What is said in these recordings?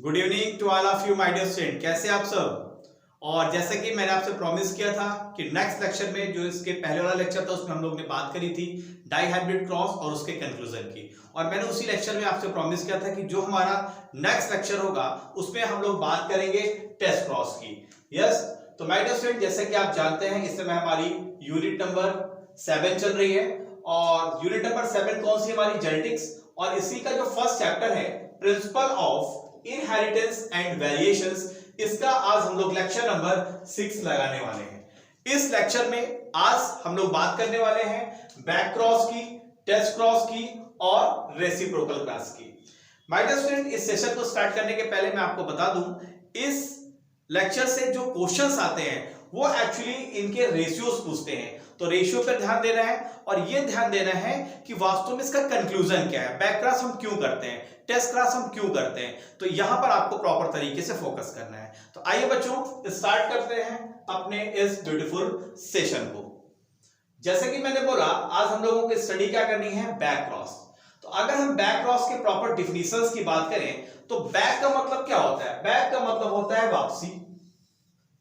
Good evening to all of you my dear student. कैसे आप सब। और जैसे कि मैंने आपसे प्रॉमिस किया था कि नेक्स्ट लेक्चर में जो इसके पहले वाला लेक्चर था उसमें हम लोग ने बात करी थी डाइहाइब्रिड क्रॉस और उसके कंक्लूजन की। और मैंने उसी लेक्चर में आपसे प्रॉमिस किया था कि जो हमारा नेक्स्ट लेक्चर होगा उसमें हम लोग बात करेंगे टेस्ट क्रॉस की। यस, तो माय डियर स्टूडेंट जैसे कि आप जानते हैं इस समय हमारी यूनिट नंबर 7 चल रही है और यूनिट नंबर 7 कौन सी हमारी जेनेटिक्स, और इसी का जो फर्स्ट चैप्टर है principle of inheritance and variations, इसका आज हम लोग लेक्चर नंबर 6 लगाने वाले हैं। इस लेक्चर में आज हम लोग बात करने वाले हैं बैक क्रॉस की, टेस्ट क्रॉस की और रेसिप्रोकल क्रॉस की। माय डियर स्टूडेंट, इस सेशन को स्टार्ट करने के पहले मैं आपको बता दूं इस लेक्चर से जो क्वेश्चंस आते हैं वो एक्चुअली इनके रेशियोज पूछते हैं, तो रेशियो पर ध्यान देना है और ये ध्यान देना है कि वास्तव में इसका कंक्लूजन क्या है, बैक क्रॉस हम क्यों करते हैं, टेस्ट क्रॉस हम क्यों करते हैं, तो यहां पर आपको प्रॉपर तरीके से फोकस करना है। तो आइए बच्चों स्टार्ट करते हैं अपने इस ब्यूटीफुल सेशन को। जैसे कि मैंने बोला आज हम लोगों की स्टडी क्या करनी है, बैक क्रॉस। तो अगर हम बैक क्रॉस के प्रॉपर डिफिनेशंस की बात करें तो बैक का मतलब क्या होता है, बैक का मतलब होता है वापसी।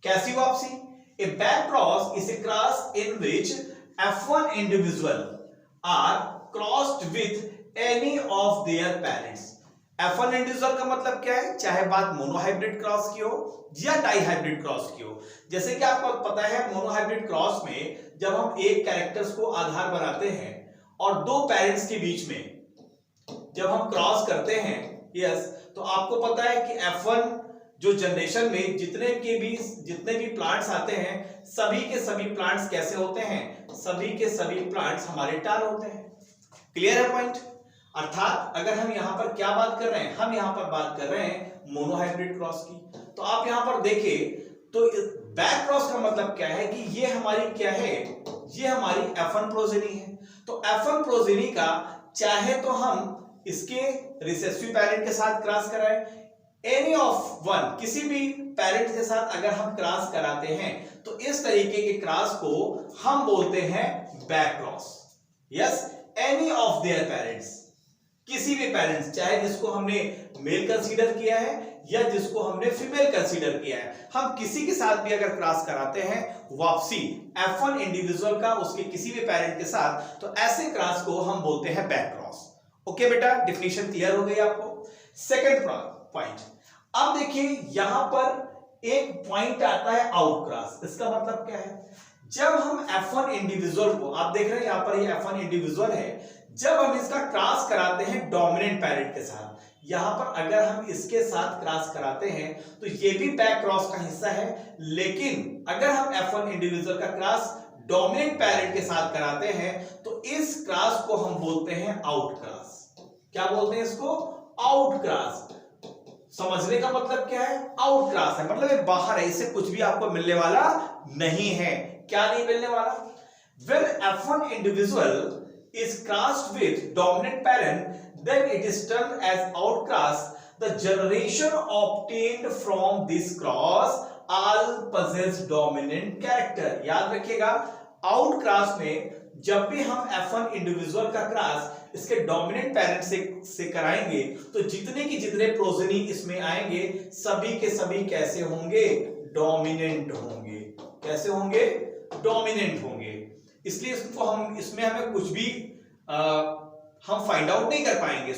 कैसी वापसी? A back cross is a cross in which F1 individual are crossed with any of their parents। F1 individual का मतलब क्या है, चाहे बात मोनोहाइब्रिड क्रॉस की हो या डाइहाइब्रिड क्रॉस की हो। जैसे कि आपको पता है मोनोहाइब्रिड क्रॉस में जब हम एक कैरेक्टर्स को आधार बनाते हैं और दो पेरेंट्स के बीच में जब हम क्रॉस करते हैं, यस, तो आपको पता है कि F1 जो जनरेशन में जितने भी प्लांट्स आते हैं सभी के सभी प्लांट्स कैसे होते हैं, सभी के सभी प्लांट्स हमारे टाल होते हैं। क्लियर है पॉइंट? अर्थात अगर हम यहां पर क्या बात कर रहे हैं, हम यहां पर बात कर रहे हैं मोनोहाइब्रिड क्रॉस की। तो आप यहां पर देखें तो बैक क्रॉस का मतलब क्या है कि ये हमारी क्या है, ये हमारी F1 प्रोजेनी है। तो F1 प्रोजेनी का चाहे तो हम इसके रिसेसिव पेरेंट के साथ क्रॉस कराएं, एनी ऑफ वन, किसी भी पेरेंट के साथ अगर हम क्रॉस कराते हैं तो इस तरीके के क्रॉस को हम बोलते हैं back cross. Yes, any of their parents, किसी भी पेरेंट्स, चाहे जिसको हमने मेल कंसीडर किया है या जिसको हमने फीमेल कंसीडर किया है, हम किसी के साथ भी अगर क्रॉस कराते हैं वापसी F1 इंडिविजुअल का उसके किसी भी पेरेंट के साथ, तो ऐसे क्रॉस को हम बोलते हैं बैक क्रॉस। ओके बेटा, डिफिनेशन क्लियर हो गई आपको। सेकंड पॉइंट, अब देखिए यहां पर एक पॉइंट आता है आउट क्रॉस। इसका मतलब क्या है, जब हम F1 इंडिविजुअल को, आप देख रहे हैं यहां पर ये F1 इंडिविजुअल है, जब हम इसका क्रॉस कराते हैं डोमिनेंट पेरेंट के साथ, यहां पर अगर हम इसके साथ क्रॉस कराते हैं तो ये भी बैक क्रॉस का हिस्सा है, लेकिन अगर हम F1 इंडिविजुअल का क्रॉस डोमिनेंट पेरेंट के साथ कराते हैं तो इस क्रॉस को हम बोलते हैं आउट क्रॉस। क्या बोलते हैं इसको? Out cross. समझने का मतलब क्या है, आउट क्रॉस है मतलब ये बाहर है, इससे कुछ भी आपको मिलने वाला नहीं है। क्या नहीं मिलने वाला? When F1 individual is crossed with dominant parent, then it is termed as outcross. The generation obtained from this cross all possess dominant character। याद रखिएगा, आउट क्रॉस में जब भी हम F1 इंडिविजुअल का क्रॉस इसके डोमिनेंट पेरेंट से कराएंगे तो जितने की जितने प्रोजेनी इसमें आएंगे सभी के सभी कैसे होंगे, डोमिनेंट होंगे। कैसे होंगे? डोमिनेंट होंगे। इसलिए इसको हम इसमें हमें कुछ भी हम फाइंड आउट नहीं कर पाएंगे।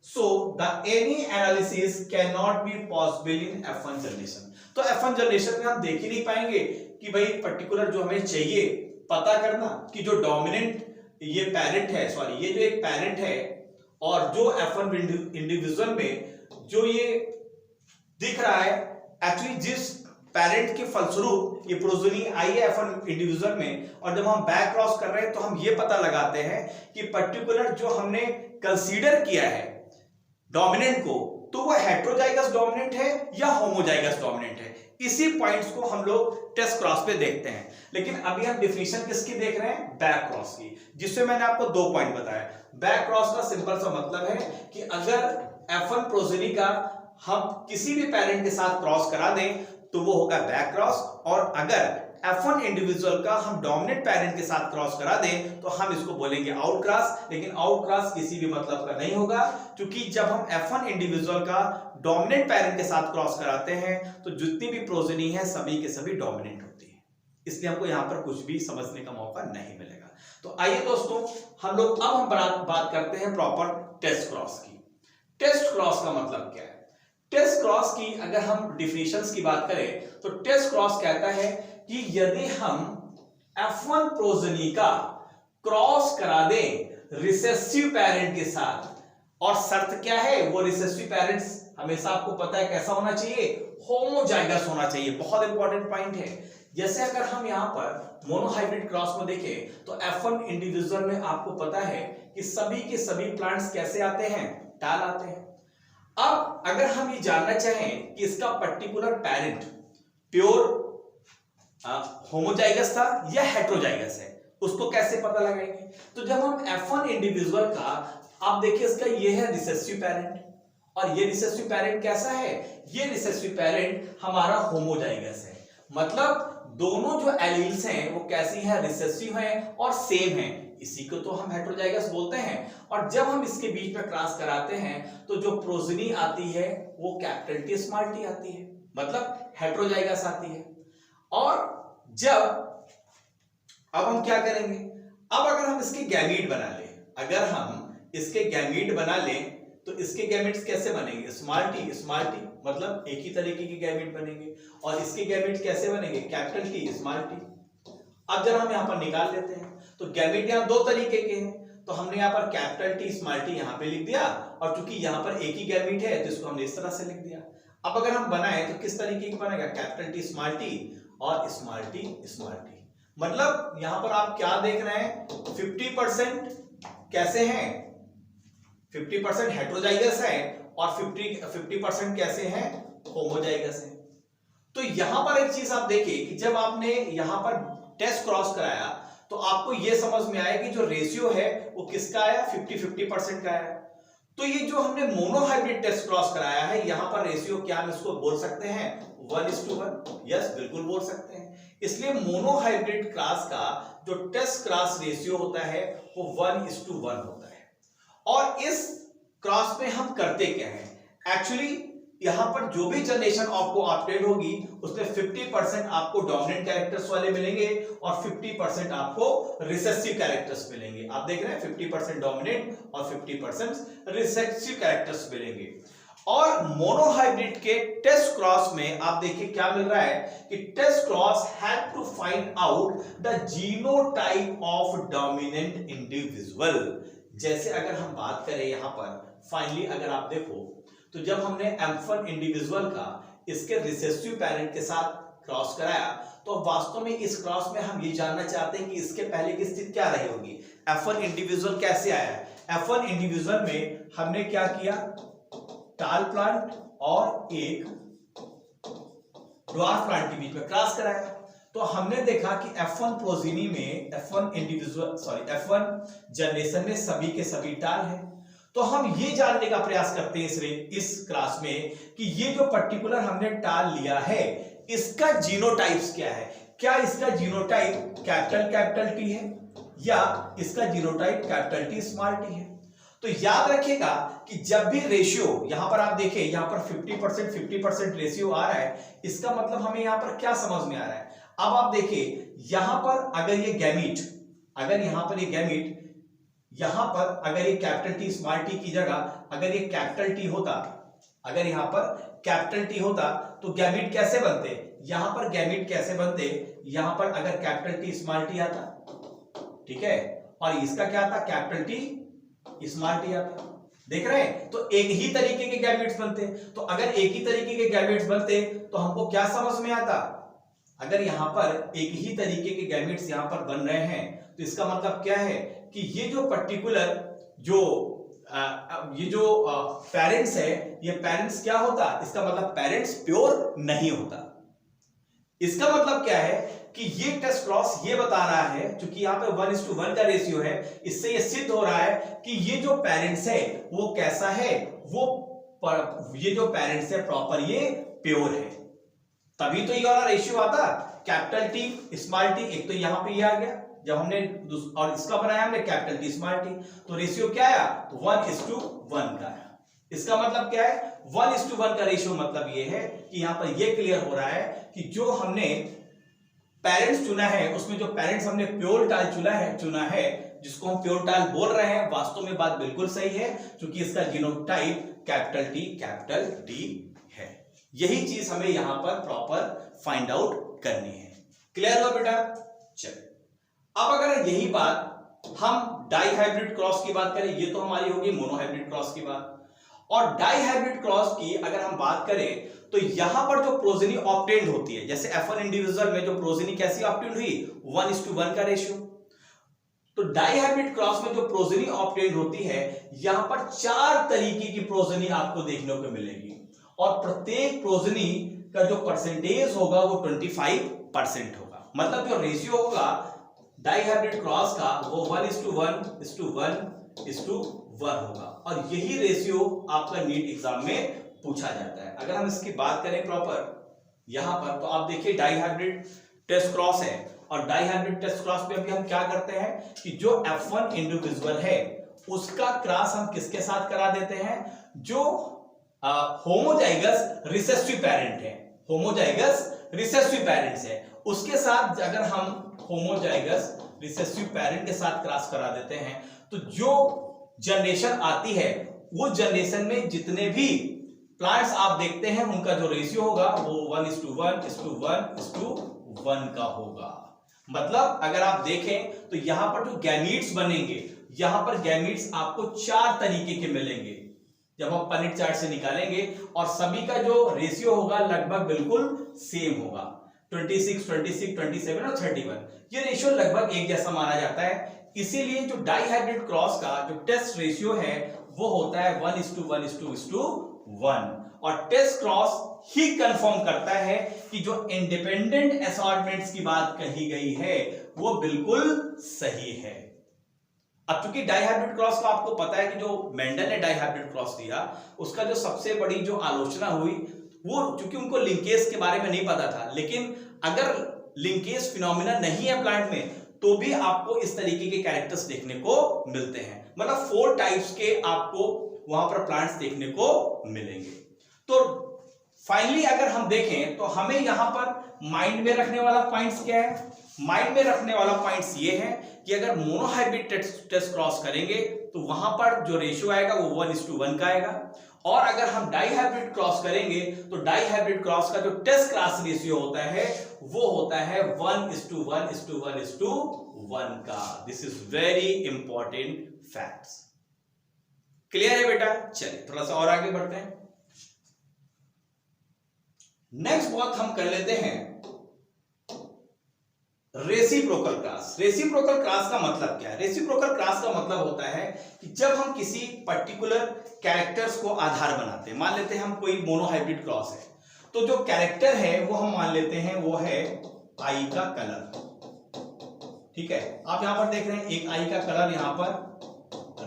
So the any analysis cannot be possible in F1 generation. तो F1 जनरेशन में हम देख ही नहीं पाएंगे कि भाई पर्टिकुलर जो हमें चाहिए पता करना कि जो डोमिनेंट ये पेरेंट है, सॉरी ये जो एक पेरेंट है और जो F1 इंडिविजुअल में जो ये दिख रहा है, एक्चुअली जिस पेरेंट के फलस्वरूप ये प्रोजेनी आई है F1 इंडिविजुअल में, और जब हम बैक क्रॉस कर रहे हैं तो हम ये पता लगाते हैं कि पर्टिकुलर जो हमने कंसीडर किया है डोमिनेंट को, तो वो हेटेरोजाइगस डोमिनेंट है या होमोजाइगस डोमिनेंट है। इसी पॉइंट्स को हम लोग टेस्ट क्रॉस पे देखते हैं। लेकिन अभी हम डिफिनेशन किसकी देख रहे हैं, बैक क्रॉस की, जिसमें मैंने आपको 2 पॉइंट बताया। बैक क्रॉस का सिंपल सा मतलब है कि अगर F1 प्रोजेनी का हम किसी भी पेरेंट के साथ क्रॉस करा दें तो वो होगा बैक क्रॉस, और अगर F1 इंडिविजुअल का हम डोमिनेंट पेरेंट के साथ क्रॉस करा दें तो हम इसको बोलेंगे आउटक्रॉस, लेकिन आउटक्रॉस किसी भी मतलब का नहीं होगा, क्योंकि जब हम F1 इंडिविजुअल का डोमिनेंट पेरेंट के साथ क्रॉस कराते हैं तो जितनी भी प्रोजेनी है सभी के सभी डोमिनेंट होती है, इसलिए हमको यहां पर कुछ भी समझने का मौका नहीं मिलेगा। तो आइए दोस्तों हम लोग अब बात करते हैं प्रॉपर टेस्ट क्रॉस की। टेस्ट क्रॉस का मतलब क्या है? टेस्ट क्रॉस की अगर हम डिफिनेशंस की बात करें तो टेस्ट क्रॉस कहता है कि यदि हम F1 प्रोजेनी का क्रॉस करा दें रिसेसिव पेरेंट के साथ, और शर्त क्या है, वो रिसेसिव पेरेंट्स हमेशा आपको पता है कैसा होना चाहिए, होमोजाइगस होना चाहिए। बहुत इंपॉर्टेंट पॉइंट है। जैसे अगर हम यहां पर मोनोहाइब्रिड क्रॉस में देखें तो F1 इंडिविजुअल में आपको पता है कि सभी के सभी प्लांट्स कैसे आते हैं, टाल आते हैं। अब अगर हम ये जानना चाहें कि इसका पर्टिकुलर पेरेंट प्योर होमोजाइगस था या हेट्रोजाइगस है, उसको कैसे पता लगाएंगे? तो जब हम F1 इंडिविजुअल का, आप देखिए इसका ये है रिसेसिव पेरेंट, और ये रिसेसिव पेरेंट कैसा है, ये रिसेसिव पेरेंट हमारा होमोजाइगस है। मतलब दोनों जो एलील्स हैं वो कैसी हैं, रिसेसिव हैं और सेम हैं, इसी को तो हम हेट्रोजाइगस बोलते हैं। और जब हम इसके बीच में क्रॉस कराते हैं तो जो प्रोजेनी आती है वो कैपिटल टी स्मॉल टी आती है, मतलब हेट्रोजाइगस आती है। और जब अब हम क्या करेंगे, अब अगर हम इसके गैमीट बना लें, अगर हम इसके गैमीट बना लें तो इसके गैमेट्स कैसे बनेंगे, स्मॉल टी मतलब एक ही तरीके के गैमेट बनेंगे, और इसके गैमेट्स कैसे बनेंगे, कैपिटल टी स्मॉल टी। अब जब हम यहां पर निकाल लेते हैं तो गैमेट यहां दो तरीके के हैं, तो हमने यहां पर कैपिटल टी स्मॉल टी यहां पे लिख दिया, और चूंकि यहां पर एक ही गैमेट है तो इसको हमने इस तरह से लिख दिया। अब अगर हम बनाए तो किस तरीके का बनेगा, कैपिटल टी स्मॉल टी और स्मॉल टी। मतलब यहां पर आप क्या देख रहे हैं, 50% कैसे हैं, 50% हेट्रोजाइगस है और 50% कैसे हैं, होमोजाइगस है। तो यहां पर एक चीज आप देखिए कि जब आपने यहां पर टेस्ट क्रॉस कराया तो आपको यह समझ में आया कि जो रेशियो है वो किसका आया, 50-50% का आया। तो ये जो हमने मोनोहाइब्रिड टेस्ट क्रॉस कराया है, यहां पर रेशियो क्या हम इसको बोल सकते हैं, 1:1। यस, बिल्कुल बोल सकते हैं। इसलिए मोनोहाइब्रिड क्रॉस का जो टेस्ट क्रॉस रेशियो होता है वो 1:1 होता है। और इस क्रॉस में हम करते क्या है, एक्चुअली यहां पर जो भी जनरेशन आपको अपडेट होगी उसमें 50% आपको डोमिनेंट कैरेक्टर्स वाले मिलेंगे और 50% आपको रिसेसिव कैरेक्टर्स मिलेंगे। आप देख रहे हैं 50% डोमिनेंट और 50% रिसेसिव कैरेक्टर्स मिलेंगे। और मोनोहाइब्रिड के टेस्ट क्रॉस में आप देखिए क्या मिल रहा है कि test cross had to find out the genotype of dominant individual. जैसे अगर हम बात करें यहां पर फाइनली अगर आप देखो तो जब हमने F1 इंडिविजुअल का इसके रिसेसिव पेरेंट के साथ क्रॉस कराया तो वास्तव में इस क्रॉस में हम ये जानना चाहते हैं कि इसके पहले की स्थिति क्या रही होगी, F1 इंडिविजुअल कैसे आया है। F1 इंडिविजुअल में हमने क्या किया, टाल प्लांट और एक ड्वार्फ प्लांट के बीच में क्रॉस कराया। तो हमने देखा कि F1 प्रोजेनी में F1 जनरेशन में सभी के सभी टाल हैं। तो हम ये जानने का प्रयास करते हैं इस क्लास में कि ये जो पर्टिकुलर हमने टाल लिया है इसका जीनोटाइप्स क्या है, क्या इसका जीनोटाइप कैपिटल टी है या इसका genotype capital T small T है। तो याद रखिएगा कि जब भी रेशियो यहां पर आप देखिए यहां पर 50% रेशियो आ रहा है, इसका मतलब हमें यहां पर क्या समझ में आ रहा है। अब आप देखिए यहां पर अगर ये गैमीट, अगर यहां पर ये गैमीट, यहां पर अगर ये कैपिटल टी स्मॉल टी की जगह अगर ये कैपिटल टी होता, अगर यहां पर कैपिटल टी होता तो गैमीट कैसे बनते, यहां पर गैमीट कैसे बनते, यहां पर अगर कैपिटल टी स्मॉल टी आता, ठीक है, और इसका क्या आता, कैपिटल टी स्मॉल टी आता। देख रहे हैं, तो एक ही तरीके के गैमेट्स बनते। तो अगर एक ही तरीके के गैमेट्स बनते तो हमको क्या समझ में आता, अगर यहां पर एक ही तरीके के गैमेट्स यहां पर बन रहे हैं तो इसका मतलब क्या है कि ये जो पर्टिकुलर जो पेरेंट्स है, ये पेरेंट्स क्या होता, इसका मतलब पेरेंट्स प्योर नहीं होता। इसका मतलब क्या है कि ये टेस्ट क्रॉस ये बता रहा है, क्योंकि यहां पे 1:1 का रेशियो है, इससे ये सिद्ध हो रहा है कि ये जो पेरेंट्स है वो कैसा है, ये जो पेरेंट्स है प्रॉपर ये प्योर है। तभी तो ये वाला रेशियो आता, कैपिटल टी स्मॉल टी। एक तो यहां पे ये आ गया जब हमने, और इसका बनाया हमने कैपिटल टी स्मॉल टी, तो रेशियो क्या आया, तो 1:1 का आया। इसका मतलब क्या है, 1:1 का रेशियो मतलब ये है कि यहां पर ये क्लियर हो रहा है कि जो हमने पेरेंट्स चुना है, उसमें जो पेरेंट्स हमने प्योर टाल चुना है, जिसको हम प्योर टाल बोल रहे हैं, वास्तव में बात बिल्कुल सही है, क्योंकि इसका जीनोटाइप कैपिटल टी है। यही चीज हमें यहां पर प्रॉपर फाइंड आउट करनी है। क्लियर हुआ बेटा? चलिए, अब अगर यही बात हम डाई हाइब्रिड क्रॉस की बात करें, ये तो हमारी होगी मोनोहाइब्रिड क्रॉस की बात, और डाई हाइब्रिड क्रॉस की अगर हम बात करें तो यहां पर जो प्रोजेनी ऑब्टेन्ड होती है, जैसे F1 इंडिविजुअल में जो प्रोजेनी कैसी ऑब्टेन्ड हुई, 1:1 का रेशियो। तो डाई हाइब्रिड क्रॉस में जो प्रोजेनी ऑब्टेन्ड होती है, यहां पर 4 तरीके की प्रोजेनी आपको देखने को मिलेगी, और प्रत्येक प्रोजेनी का जो परसेंटेज होगा वो 25% होगा। मतलब जो रेशियो होगा डाई हाइब्रिड क्रॉस का वो 1:1:1:1 होगा, और यही रेशियो आपका नीट एग्जाम में पूछा जाता है। अगर हम इसकी बात करें प्रॉपर यहां पर, तो आप देखिए डाई हाइब्रिड टेस्ट क्रॉस है, और डाई हाइब्रिड टेस्ट क्रॉस में अभी हम क्या करते हैं कि जो F1 इंडिविजुअल है उसका क्रॉस हम किसके साथ करा देते हैं, जो होमोजाइगस रिसेसिव पेरेंट है, होमोजाइगस रिसेसिव पेरेंट्स है, उसके साथ अगर हम होमोजाइगस रिसेसिव पेरेंट के साथ क्रॉस करा देते हैं, तो जो जनरेशन आती है वो जनरेशन में जितने भी प्लांट्स आप देखते हैं उनका जो रेशियो होगा वो 1:1:1:1 का होगा। मतलब अगर आप देखें तो यहां पर जो गैमीट्स बनेंगे, यहां पर गैमीट्स आपको 4 तरीके के मिलेंगे जब हम पनिट चार्ट से निकालेंगे, और सभी का जो रेशियो होगा लगभग बिल्कुल सेम होगा, 26, 26, 27 और 31। ये रेशियो लगभग एक जैसा माना जाता है। इसीलिए जो डाई हाइब्रिड क्रॉस का जो टेस्ट रेशियो है वो होता है 1:1:1, और टेस्ट क्रॉस ही कंफर्म करता है कि जो इंडिपेंडेंट असॉर्टमेंट्स की बात कही गई है वो बिल्कुल सही है। अब चूंकि डाई हाइब्रिड क्रॉस का आपको पता है कि जो मेंडल ने डाई हाइब्रिड क्रॉस दिया, उसका जो सबसे बड़ी जो आलोचना हुई वो चूंकि उनको लिंकेज के बारे में नहीं पता था, लेकिन अगर लिंकेज फिनोमिना नहीं है प्लांट में तो भी आपको इस तरीके के कैरेक्टर्स देखने को मिलते हैं। मतलब 4 टाइप्स के आपको वहां पर प्लांट्स देखने को मिलेंगे। तो फाइनली अगर हम देखें तो हमें यहां पर माइंड में रखने वाला पॉइंट्स क्या है, माइंड में रखने वाला पॉइंट्स ये है कि अगर मोनोहाइब्रिड टेस्ट क्रॉस करेंगे तो वहां पर जो रेशियो आएगा वो 1:1 का आएगा, और अगर हम डाई हाइब्रिड क्रॉस करेंगे तो डाई हाइब्रिड क्रॉस का जो टेस्ट क्रॉस रेशियो होता है वो होता है 1:1:1:1 का। This is very important facts. Clear है बेटा? चलिए थोड़ा सा और आगे बढ़ते हैं। नेक्स्ट बात हम कर लेते हैं रेसिप्रोकल क्रॉस। रेसिप्रोकल क्रॉस का मतलब क्या है? रेसिप्रोकल क्रॉस का मतलब होता है कि जब हम किसी पर्टिकुलर कैरेक्टर्स को आधार बनाते हैं, मान लेते हैं हम कोई मोनोहाइब्रिड क्रॉस है, तो जो कैरेक्टर है वो हम मान लेते हैं वो है आई का कलर। ठीक है, आप यहां पर देख रहे हैं एक आई का कलर यहां पर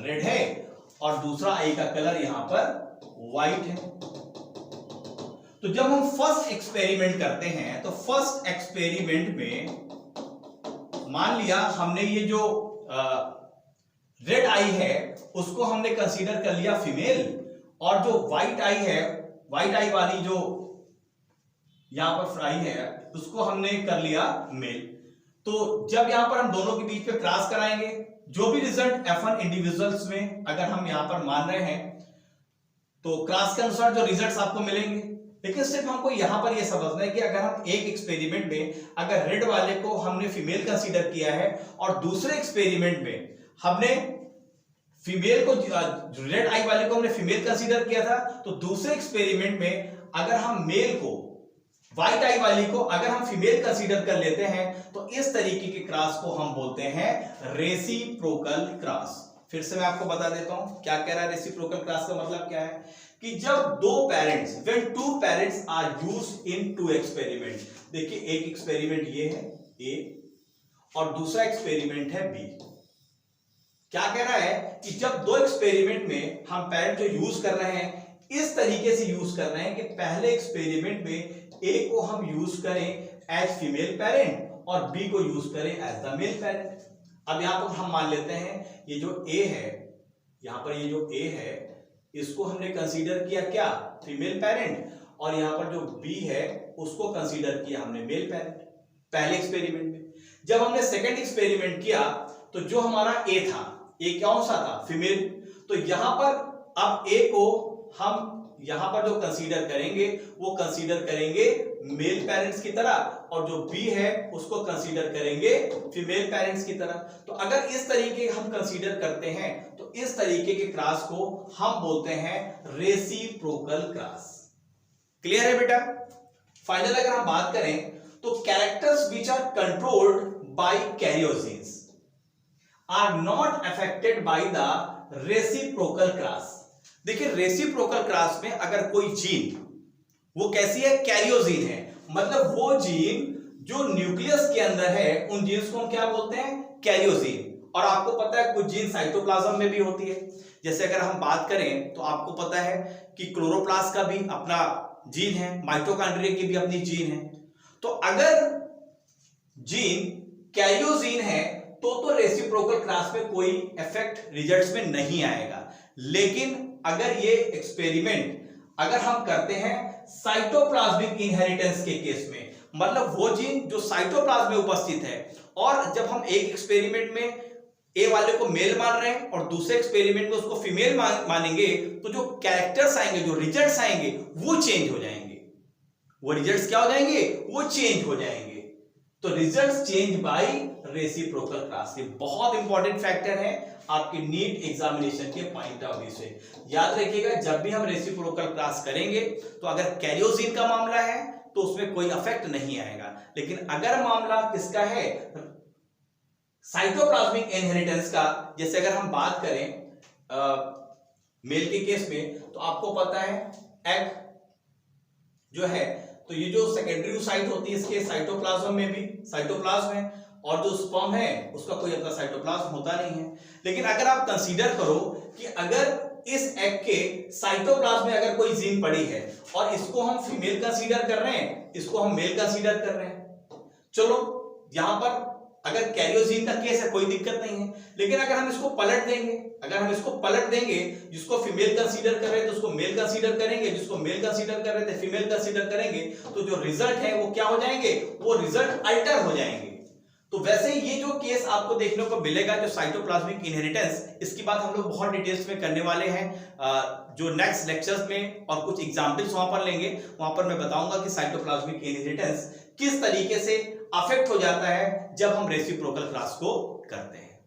रेड है और दूसरा आई का कलर यहां पर व्हाइट है। तो जब हम फर्स्ट एक्सपेरिमेंट करते हैं तो फर्स्ट एक्सपेरिमेंट में मान लिया हमने ये जो रेड आई है उसको हमने कंसीडर कर लिया फीमेल, और जो व्हाइट आई है, व्हाइट आई वाली जो यहां पर फ्राई है उसको हमने कर लिया मेल। तो जब यहां पर हम दोनों के बीच में क्रॉस कराएंगे, जो भी रिजल्ट F1 इंडिविजुअल्स में अगर हम यहां पर मान रहे हैं तो क्रॉस के अनुसार जो रिजल्ट्स आपको मिलेंगे। लेकिन सिर्फ हमको यहां पर यह समझना है कि अगर हम एक एक्सपेरिमेंट में अगर रेड वाले को हमने फीमेल कंसीडर किया है और दूसरे एक्सपेरिमेंट में हमने फीमेल को, रेड आई वाले को हमने फीमेल कंसीडर किया था, तो दूसरे एक्सपेरिमेंट में अगर हम मेल को, व्हाइट आई वाली को अगर हम फीमेल कंसीडर कर लेते हैं तो इस तरीके के क्रॉस को हम बोलते हैं रेसिप्रोकल क्रॉस। फिर से मैं आपको बता देता हूं क्या कह रहा है रेसिप्रोकल क्रॉस का मतलब क्या है, कि जब दो parents, when 2 parents are used in 2 experiment. देखिए एक एक्सपेरिमेंट ये है ए और दूसरा एक्सपेरिमेंट है बी। क्या कह रहा है कि जब 2 एक्सपेरिमेंट में हम पेरेंट जो यूज कर रहे हैं इस तरीके से यूज कर रहे हैं कि पहले एक्सपेरिमेंट में ए को हम यूज करें एज फीमेल पेरेंट और बी को यूज करें एज द मेल पेरेंट। अब यहां पर हम मान लेते हैं ये जो ए है, यहां पर ये जो ए है इसको हमने कंसीडर किया क्या, फीमेल पेरेंट, और यहां पर जो बी है उसको कंसीडर किया हमने मेल पेरेंट पहले एक्सपेरिमेंट में। जब हमने सेकंड एक्सपेरिमेंट किया तो जो हमारा ए था, ए कौन सा था, फीमेल, तो यहां पर अब ए को हम यहां पर जो कंसीडर करेंगे वो कंसीडर करेंगे मेल पेरेंट्स की तरह, और जो बी है उसको कंसीडर करेंगे फीमेल पेरेंट्स की तरह। तो अगर इस तरीके हम कंसीडर करते हैं तो इस तरीके के क्रॉस को हम बोलते हैं रेसिप्रोकल क्रॉस। क्लियर है बेटा? फाइनल अगर हम बात करें तो characters which are controlled by karyogenes are not affected by the reciprocal cross. देखिए रेसिप्रोकल क्रॉस में अगर कोई जीन, वो कैसी है, कैरियोजीन है, मतलब वो जीन जो न्यूक्लियस के अंदर है उन जीन्स को हम क्या बोलते हैं, कैरियोजीन। और आपको पता है कुछ जीन साइटोप्लाज्म में भी होती है। जैसे अगर हम बात करें तो आपको पता है कि क्लोरोप्लास्ट का भी अपना जीन है, माइटोकॉन्ड्रिया की भी अपनी जीन है। तो अगर जीन कैरियोजीन है तो रेसिप्रोकल क्रॉस में कोई इफेक्ट रिजल्ट्स में नहीं आएगा। लेकिन अगर ये एक्सपेरिमेंट अगर हम करते हैं साइटोप्लाज्मिक इनहेरिटेंस के केस में, मतलब वो जीन जो साइटोप्लाज्म में उपस्थित है, और जब हम एक एक्सपेरिमेंट में ए वाले को मेल मान रहे हैं और दूसरे एक्सपेरिमेंट में उसको फीमेल मानेंगे, तो जो कैरेक्टर्स आएंगे, जो रिजल्ट्स आएंगे वो चेंज हो जाएंगे। वो रिजल्ट्स क्या हो जाएंगे, वो चेंज हो जाएंगे। तो results change bye reciprocal cross. ये बहुत इंपॉर्टेंट फैक्टर है आपके नीट एग्जामिनेशन के पॉइंट ऑफ व्यू से। याद रखिएगा जब भी हम रेसिप्रोकल क्रॉस करेंगे तो अगर कैरियोजीन का मामला है तो उसमें कोई इफेक्ट नहीं आएगा, लेकिन अगर मामला किसका है, साइटोप्लाज्मिक इनहेरिटेंस का, जैसे अगर हम बात करें मेल के केस में, तो आपको पता है एग जो है, तो ये जो सेकेंडरी साइट होती है इसके साइटोप्लाज्म में भी साइटोप्लाज्म है, और जो स्पर्म है उसका कोई अपना साइटोप्लाज्म होता नहीं है। लेकिन अगर आप कंसीडर करो कि अगर इस एग के साइटोप्लाज्म में अगर कोई जीन पड़ी है और इसको हम फीमेल कंसीडर कर रहे हैं, इसको हम मेल कंसीडर कर रहे हैं, चलो यहां पर अगर कैरियोजीन का केस है कोई दिक्कत नहीं है। लेकिन अगर हम इसको पलट देंगे, अगर हम इसको पलट देंगे, जिसको फीमेल कंसीडर कर रहे थे उसको मेल कंसीडर करेंगे, जिसको मेल कंसीडर कर रहे थे फीमेल कंसीडर करेंगे, तो जो रिजल्ट है वो क्या हो जाएंगे, वो रिजल्ट अल्टर हो जाएंगे। तो वैसे ये जो केस आपको देखने को मिलेगा जो साइटोप्लाज्मिक इनहेरिटेंस, इसकी बात हम लोग बहुत डिटेल्स में करने वाले हैं जो नेक्स्ट लेक्चर्स में, और कुछ एग्जांपल्स वहां पर लेंगे। वहां पर मैं बताऊंगा कि साइटोप्लाज्मिक इनहेरिटेंस किस तरीके से अफेक्ट हो जाता है जब हम रेसिप्रोकल क्रॉस को करते हैं।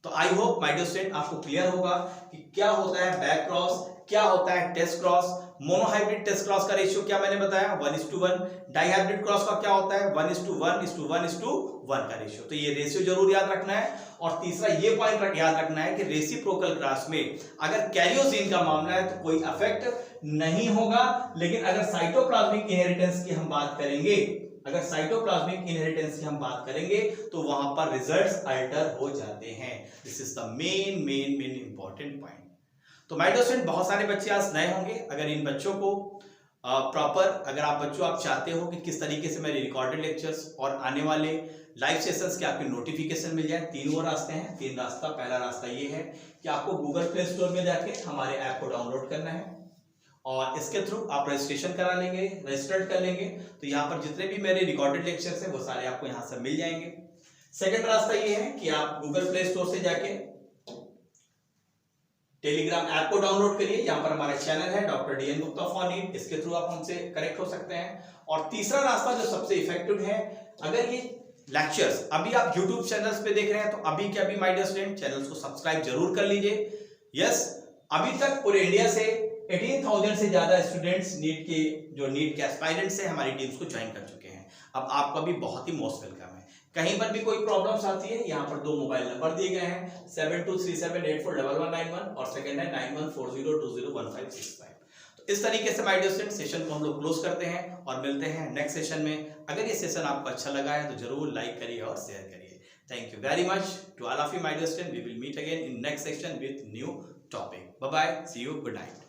तो I hope my dear student आपको क्लियर होगा कि क्या होता है बैक क्रॉस, क्या होता है test cross. Monohybrid test cross का रेशियो क्या मैंने बताया 1:1। डाइहाइब्रिड क्रॉस का क्या होता है 1:1:1:1 का रेशियो। तो ये रेशियो जरूर याद रखना है। और तीसरा ये पॉइंट याद रखना है कि रेसिप्रोकल क्रॉस में अगर कैरियोजीन का मामला है तो कोई इफेक्ट नहीं होगा, लेकिन अगर साइटोप्लाज्मिक इनहेरिटेंस की हम बात करेंगे, अगर साइटोप्लाज्मिक इनहेरिटेंस की हम बात करेंगे तो वहां पर रिजल्ट्स अल्टर हो जाते हैं। This is the main important point. तो माय डियर स्टूडेंट बहुत सारे बच्चे आज नए होंगे, अगर इन बच्चों को प्रॉपर अगर आप चाहते हो कि किस तरीके से मेरे रिकॉर्डेड लेक्चर्स और आने वाले लाइव सेशंस के आपके नोटिफिकेशन मिल जाए, तीन वो रास्ते हैं, तीन रास्ता। पहला रास्ता ये है कि आपको गूगल प्ले स्टोर में जाके हमारे ऐप को डाउनलोड करना है और इसके थ्रू आप रजिस्ट्रेशन करा लेंगे, रजिस्टर्ड कर लेंगे, तो यहाँ पर जितने भी मेरे रिकॉर्डेड लेक्चर्स हैं वो सारे आपको यहाँ से मिल जाएंगे। सेकंड रास्ता ये है कि आप गूगल प्ले स्टोर से जाके टेलीग्राम ऐप को डाउनलोड करिए, यहाँ पर हमारा चैनल है doctor DN Gupta for NEET, इसके थ्रू आप हमसे कनेक्ट हो सकते हैं। और तीसरा रास्ता जो सबसे इफेक्टिव है, अगर ये लेक्चर्स अभी आप YouTube चैनल्स पे देख रहे हैं तो अभी के अभी माय डियर स्टूडेंट चैनल्स को सब्सक्राइब जरूर कर लीजिए। यस, अभी तक पूरे इंडिया से 18,000 से ज्यादा स्टूडेंट्स नीट के जो नीट के एस्पायरेंट्स हैं हमारी टीम्स को ज्वाइन कर चुके हैं। अब आपका भी बहुत ही मोस्ट वेलकम है। कहीं पर भी कोई प्रॉब्लम्स आती है, यहाँ पर 2 मोबाइल नंबर दिए गए हैं 7237841191 और सेकंड है 9140201565। तो इस तरीके से माय डियर स्टूडेंट सेशन को हम लोग क्लोज करते हैं और मिलते हैं नेक्स्ट सेशन में। अगर ये सेशन आपको अच्छा लगा है तो जरूर लाइक करिए और शेयर करिए। Thank you very much to all of you my dear student. We will meet again in next session with new topic. Bye bye, see you, good night.